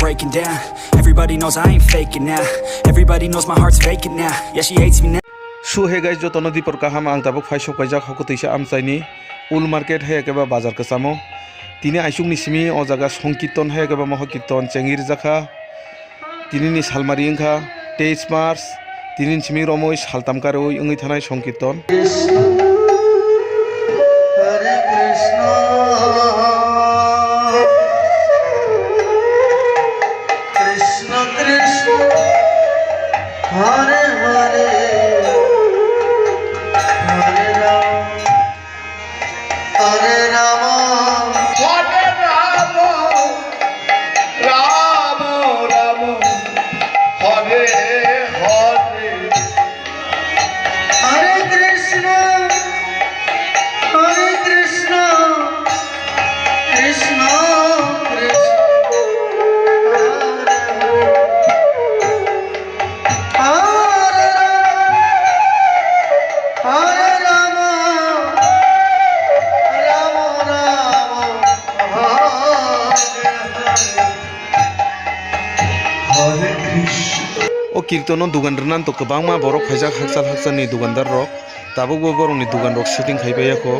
breaking down. Everybody knows I ain't faking now. Everybody knows my heart's vacant now. Yeah, she hates me now. So hey guys, jo tono dipor kaham ang tabuk faisok kaijak hokotisa amsaini ul market hai ekeba bazar kesamo tini aisung ni simi o jaga songkirton hai ekeba mohokirton cengir jakha tini ni salmari ingkha 23 March tini ni simi romoi saltamkaroi ongoi thanai songkirton Hare Krishna Krishna Krishna Hare Hare Hare Rama Hare Rama Hare Rama Rama Rama Hare Hare Hare Krishna Hare Krishna Krishna Krishna Hare Rama Rama Rama Hare Krishna o kirtono dugan renan to kebangma borok khaijak haksal ni dugandar rok tabuk bo borok ni dugan rok setting khaibai ako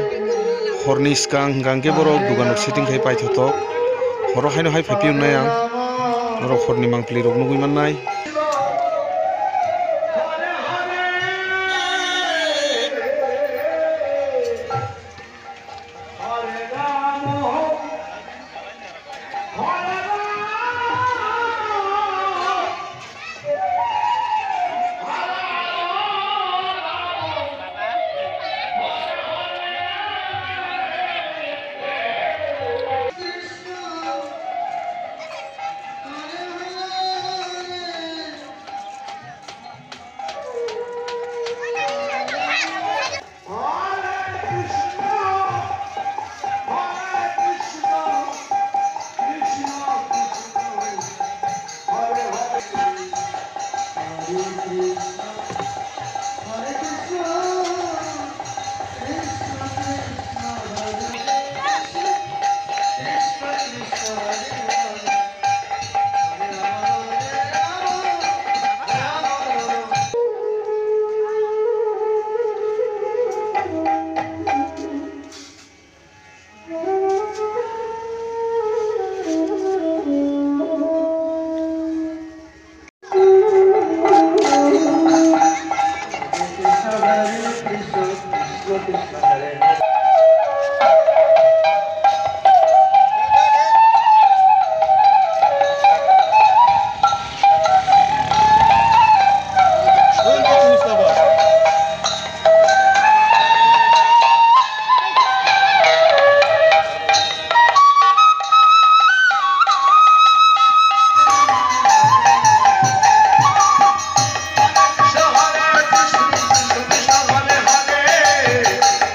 horni skang gangke borok dugan rok setting khai pai thotok horo haino hai phaipi unnai ang borok horni mangpli rok nugui mannai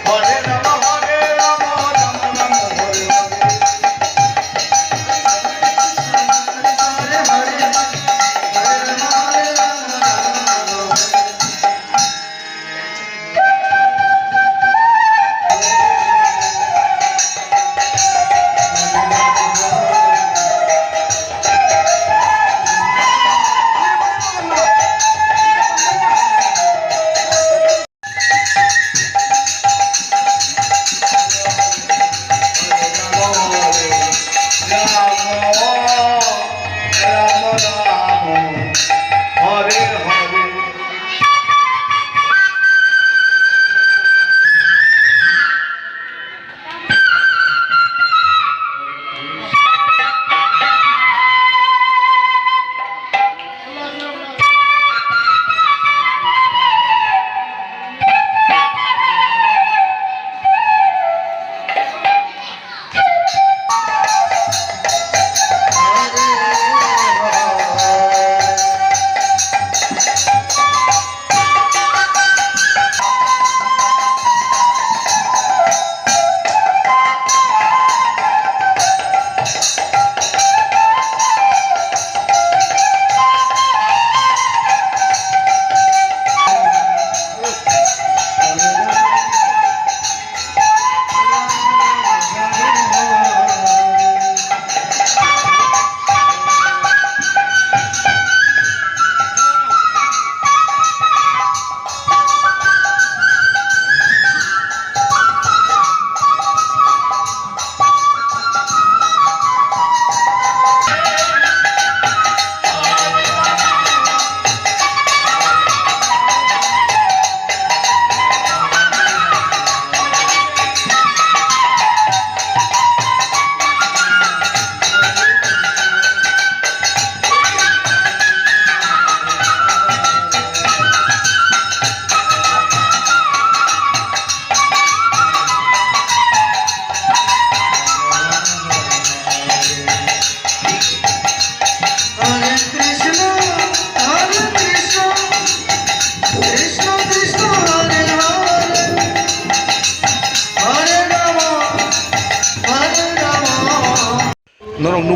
Hare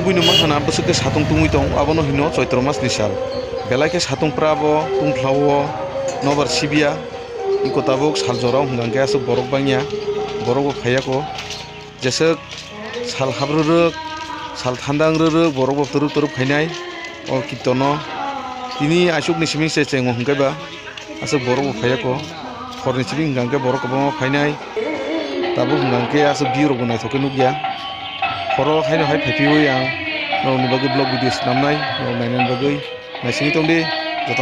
buino manghana bosok ke satung tungui tong abono hino choitro mas ni sal belai ke satung prabo tungthlawo nobar sibia iko tabuk sal jorong hingangke asuk borok bangya borok bo phayako jesek sal habruruk sal thandang ruruk borok bo turuk turuk phainai o kitono tini asuk ni siming se chengo hingkaiba asuk borok bo phayako khorni sibing hingangke borok bo phainai tabuk hingangke asuk biu rok bo naithoke nukya khoro haino hai phaipiwi ang nong ni bagui blog video namnai nong nainan bagui naising tongdi